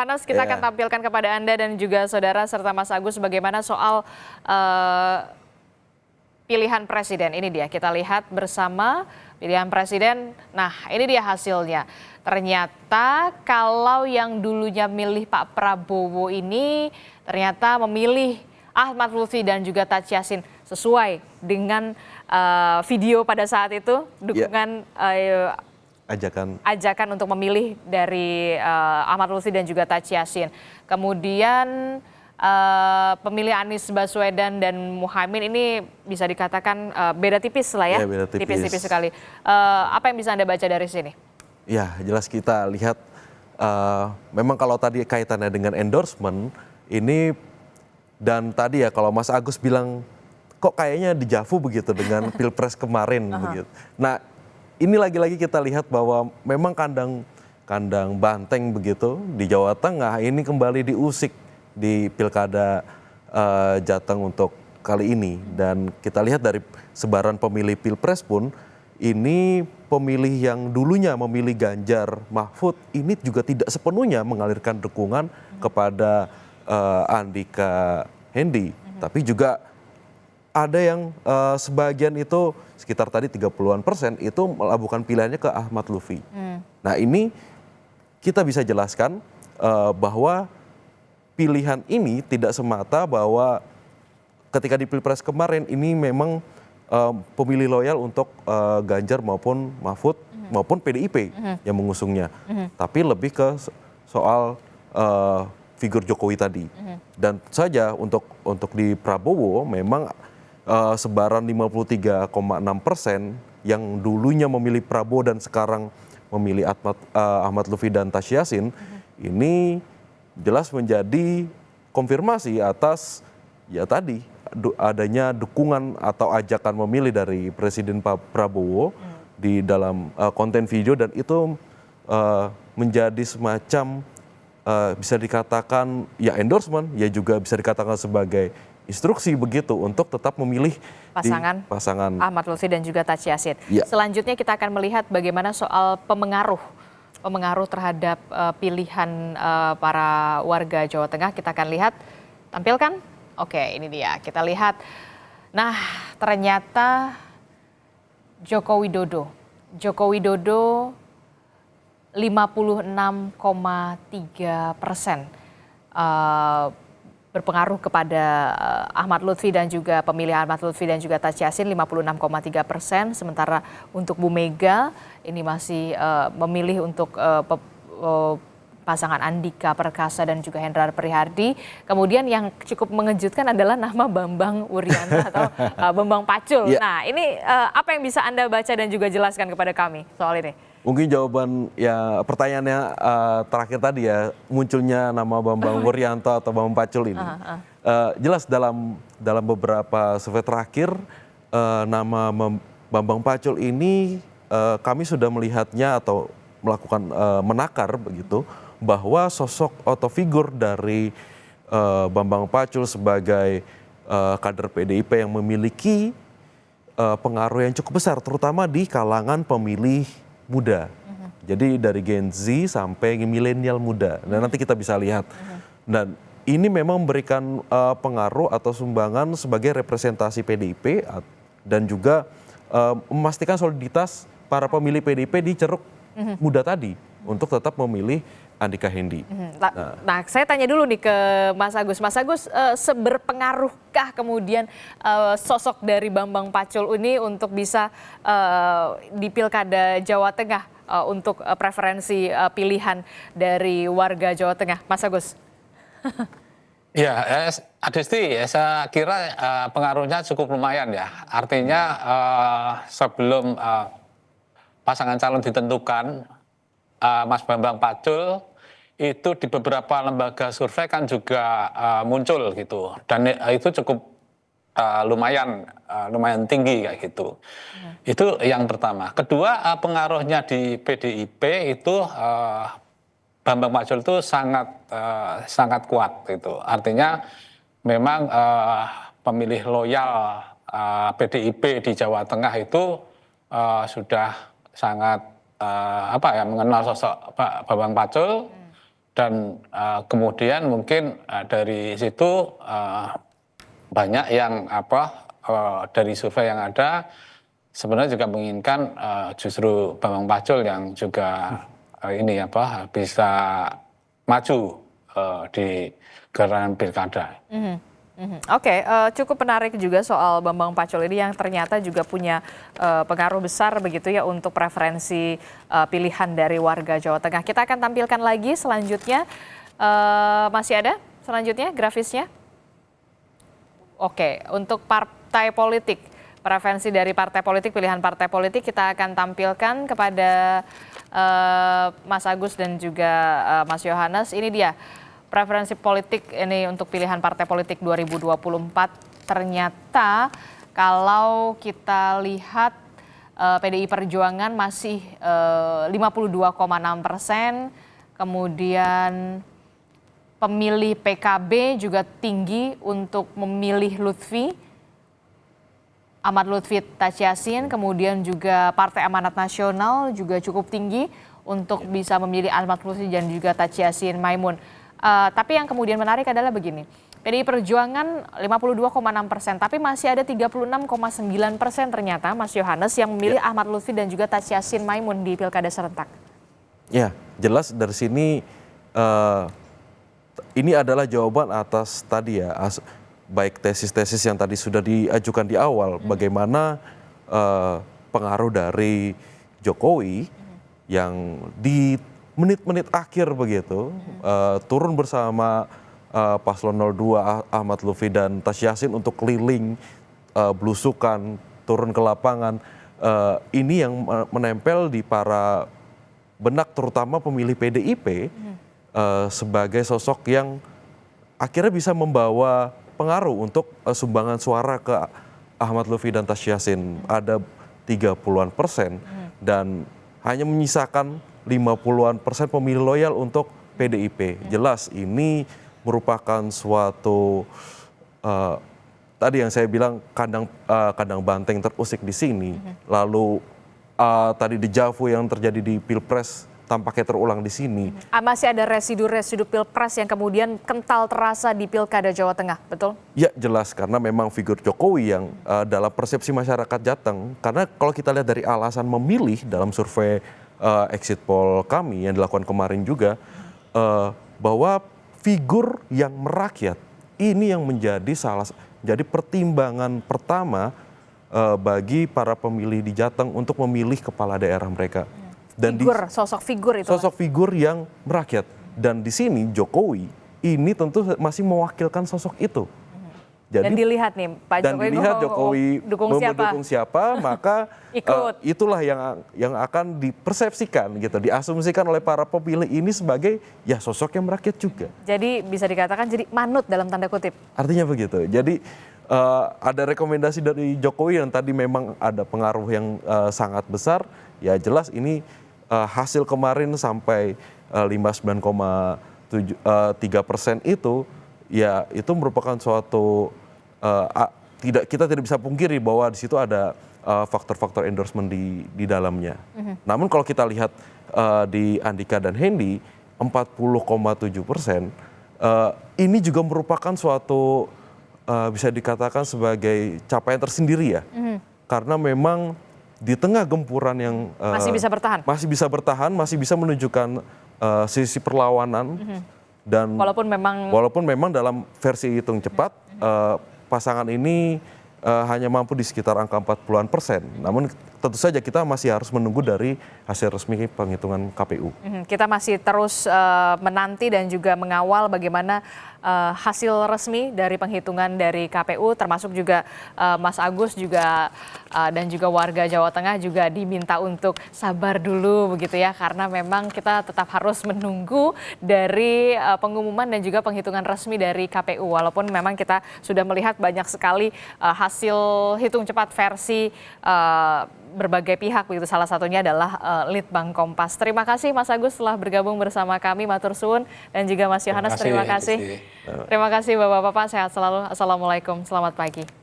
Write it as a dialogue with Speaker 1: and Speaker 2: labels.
Speaker 1: Panas kita akan tampilkan kepada Anda dan juga saudara serta Mas Agus bagaimana soal pilihan presiden. Ini dia, kita lihat bersama pilihan presiden. Nah, ini dia hasilnya. Ternyata kalau yang dulunya milih Pak Prabowo ini ternyata memilih Ahmad Lutfi dan juga Taci Yassin sesuai dengan video pada saat itu dukungan ajakan untuk memilih dari Ahmad Lutfi dan juga Taci Yassin. Kemudian pemilih Anies Baswedan dan Muhaimin ini bisa dikatakan beda tipis lah ya, tipis-tipis sekali. Apa yang bisa Anda baca dari sini?
Speaker 2: Ya, jelas kita lihat memang kalau tadi kaitannya dengan endorsement ini dan tadi ya kalau Mas Agus bilang kok kayaknya dejavu begitu dengan Pilpres kemarin begitu. Nah, ini lagi-lagi kita lihat bahwa memang kandang banteng begitu di Jawa Tengah ini kembali diusik di Pilkada Jateng untuk kali ini. Dan kita lihat dari sebaran pemilih Pilpres pun ini pemilih yang dulunya memilih Ganjar Mahfud ini juga tidak sepenuhnya mengalirkan dukungan kepada Andika Hendi. Tapi juga ada yang sebagian itu sekitar tadi 30-an% itu melabuhkan pilihannya ke Ahmad Lutfi. Nah, ini kita bisa jelaskan bahwa pilihan ini tidak semata bahwa ketika di Pilpres kemarin ini memang pemilih loyal untuk Ganjar maupun Mahfud maupun PDIP yang mengusungnya. Tapi lebih ke soal figur Jokowi tadi. Dan saja untuk di Prabowo memang sebaran 53,6% yang dulunya memilih Prabowo dan sekarang memilih Ahmad Lutfi dan Taci Yassin ini jelas menjadi konfirmasi atas ya tadi adanya dukungan atau ajakan memilih dari Presiden Prabowo di dalam konten video dan itu menjadi semacam bisa dikatakan ya endorsement ya juga bisa dikatakan sebagai instruksi begitu untuk tetap memilih pasangan
Speaker 1: Ahmad Lutfi dan juga Taci Yassin.
Speaker 2: Ya.
Speaker 1: Selanjutnya kita akan melihat bagaimana soal pemengaruh terhadap pilihan para warga Jawa Tengah. Kita akan lihat, tampilkan. Oke, ini dia. Kita lihat. Nah, ternyata Joko Widodo 56,3% berpengaruh kepada Ahmad Lutfi dan juga pemilih Ahmad Lutfi dan juga Taci Yassin 56,3%. Sementara untuk Bu Mega ini masih memilih untuk pasangan Andika Perkasa dan juga Hendrar Prihardi. Kemudian yang cukup mengejutkan adalah nama Bambang Wuryanto atau Bambang Pacul. Nah, ini apa yang bisa Anda baca dan juga jelaskan kepada kami soal ini?
Speaker 2: Mungkin jawaban ya pertanyaannya terakhir tadi ya munculnya nama Bambang Wuryanto atau Bambang Pacul ini. Jelas dalam beberapa survei terakhir nama Bambang Pacul ini kami sudah melihatnya atau melakukan menakar begitu bahwa sosok atau figur dari Bambang Pacul sebagai kader PDIP yang memiliki pengaruh yang cukup besar terutama di kalangan pemilih muda. Jadi dari Gen Z sampai milenial muda. Dan nanti kita bisa lihat. Dan ini memang memberikan pengaruh atau sumbangan sebagai representasi PDIP dan juga memastikan soliditas para pemilih PDIP di ceruk muda tadi untuk tetap memilih Andika Hendi.
Speaker 1: Nah, saya tanya dulu nih ke Mas Agus. Mas Agus, seberpengaruhkah kemudian sosok dari Bambang Pacul ini untuk bisa di Pilkada Jawa Tengah untuk preferensi pilihan dari warga Jawa Tengah? Mas Agus.
Speaker 3: Ya, Adesti, saya kira pengaruhnya cukup lumayan ya. Artinya sebelum pasangan calon ditentukan, Mas Bambang Pacul itu di beberapa lembaga survei kan juga muncul gitu, dan itu cukup lumayan tinggi kayak gitu. Itu yang pertama. Kedua, pengaruhnya di PDIP itu Bambang Pacul itu sangat kuat gitu. Artinya memang pemilih loyal PDIP di Jawa Tengah itu sudah sangat mengenal sosok Pak Bambang Pacul Dan kemudian mungkin dari situ banyak yang dari survei yang ada sebenarnya juga menginginkan justru Bambang Pacul yang juga bisa maju di gelaran pilkada.
Speaker 1: Oke, cukup menarik juga soal Bambang Pacul ini yang ternyata juga punya pengaruh besar begitu ya untuk preferensi pilihan dari warga Jawa Tengah. Kita akan tampilkan lagi selanjutnya, masih ada selanjutnya grafisnya. Oke, untuk partai politik, preferensi dari partai politik, pilihan partai politik kita akan tampilkan kepada Mas Agus dan juga Mas Yohanes. Ini dia preferensi politik ini untuk pilihan partai politik 2024. Ternyata kalau kita lihat PDI Perjuangan masih 52,6%, kemudian pemilih PKB juga tinggi untuk memilih Ahmad Lutfi Tachiasin, kemudian juga Partai Amanat Nasional juga cukup tinggi untuk bisa memilih Ahmad Lutfi dan juga Tachiasin Maimun. Tapi yang kemudian menarik adalah begini, PDI Perjuangan 52,6%, tapi masih ada 36,9% ternyata Mas Yohanes yang memilih Ahmad Lutfi dan juga Tachiasin Maimun di pilkada serentak.
Speaker 2: Ya, jelas dari sini ini adalah jawaban atas tadi ya, baik tesis-tesis yang tadi sudah diajukan di awal, bagaimana pengaruh dari Jokowi yang di menit-menit akhir begitu turun bersama paslon 02 Ahmad Lutfi dan Tachiasin untuk keliling belusukan, turun ke lapangan. Ini yang menempel di para benak terutama pemilih PDIP sebagai sosok yang akhirnya bisa membawa pengaruh untuk sumbangan suara ke Ahmad Lutfi dan Tachiasin. Ada 30-an% dan hanya menyisakan 50-an% pemilih loyal untuk PDIP. Jelas ini merupakan suatu tadi yang saya bilang kandang banteng terusik di sini. Lalu tadi dejavu yang terjadi di Pilpres tampaknya terulang di sini.
Speaker 1: Masih ada residu-residu Pilpres yang kemudian kental terasa di Pilkada Jawa Tengah, betul?
Speaker 2: Ya jelas, karena memang figur Jokowi yang dalam persepsi masyarakat Jateng, karena kalau kita lihat dari alasan memilih dalam survei exit poll kami yang dilakukan kemarin juga, bahwa figur yang merakyat ini yang menjadi jadi pertimbangan pertama bagi para pemilih di Jateng untuk memilih kepala daerah mereka. Dan
Speaker 1: sosok figur itu.
Speaker 2: Sosok figur yang merakyat. Dan di sini Jokowi ini tentu masih mewakilkan sosok itu.
Speaker 1: Jadi, dan dilihat nih Pak Jokowi
Speaker 2: mendukung siapa, maka itulah yang akan dipersepsikan gitu, diasumsikan oleh para pemilih ini sebagai ya sosok yang merakyat juga.
Speaker 1: Jadi bisa dikatakan jadi manut dalam tanda kutip.
Speaker 2: Artinya begitu. Jadi ada rekomendasi dari Jokowi yang tadi memang ada pengaruh yang sangat besar. Ya jelas ini hasil kemarin sampai 59,3% itu ya itu merupakan suatu kita tidak bisa pungkiri bahwa di situ ada faktor-faktor endorsement di dalamnya. Namun kalau kita lihat di Andika dan Hendy 40,7%, ini juga merupakan suatu bisa dikatakan sebagai capaian tersendiri ya. Karena memang di tengah gempuran yang masih bisa bertahan, masih bisa menunjukkan sisi perlawanan dan walaupun memang dalam versi hitung cepat pasangan ini hanya mampu di sekitar angka 40-an%. Namun tentu saja kita masih harus menunggu dari hasil resmi penghitungan KPU.
Speaker 1: Kita masih terus menanti dan juga mengawal bagaimana hasil resmi dari penghitungan dari KPU, termasuk juga Mas Agus juga dan juga warga Jawa Tengah juga diminta untuk sabar dulu begitu ya, karena memang kita tetap harus menunggu dari pengumuman dan juga penghitungan resmi dari KPU. Walaupun memang kita sudah melihat banyak sekali hasil hitung cepat versi berbagai pihak begitu, salah satunya adalah Litbang Kompas. Terima kasih Mas Agus telah bergabung bersama kami, matur suwun, dan juga Mas Yohanes terima kasih. Terima kasih Bapak-bapak, sehat selalu. Assalamualaikum, selamat pagi.